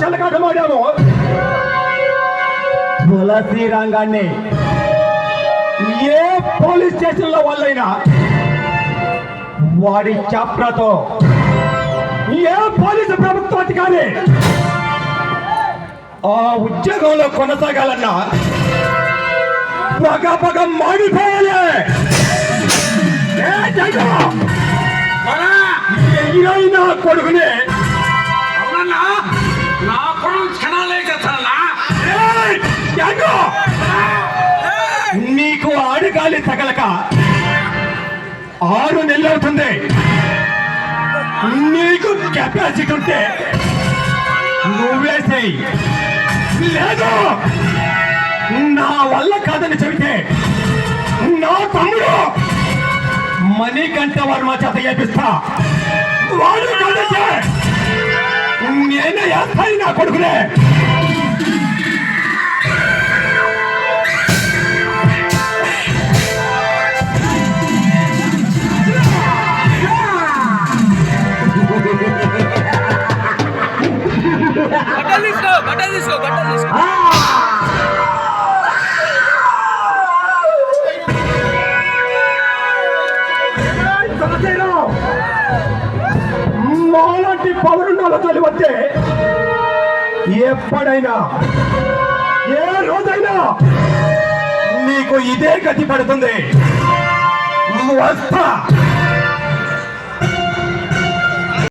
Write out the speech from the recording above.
చెలకాటమాడామో తులసి రంగాన్ని ఏ పోలీస్ స్టేషన్లో వాళ్ళైనా వాడి చాప్రాతో ఏ పోలీసు ప్రభుత్వ అధికారి ఆ ఉద్యోగంలో కొనసాగాలన్నా పగ మాడిపోయాలి. నా కొడుకునే నా కొడుకు క్షణాలే చేస్తానా? నీకు ఆడగాలి తగలక 6 నెలలు అవుతుంది. నీకు కెపాసిటీ ఉంటే నువ్వేసేయి, లేదు నా వల్ల కాదని చెబితే నా తమ్ముడు మణికంఠ వర్మ చేత చేపిస్తా. వాడు కాదంటే నేనే వేస్తాయి నా కొడుకునే. మాలాంటి పౌరుణాల తల్లి వస్తే ఎప్పుడైనా ఏ రోజైనా నీకు ఇదే గతి పడుతుంది. వస్తా.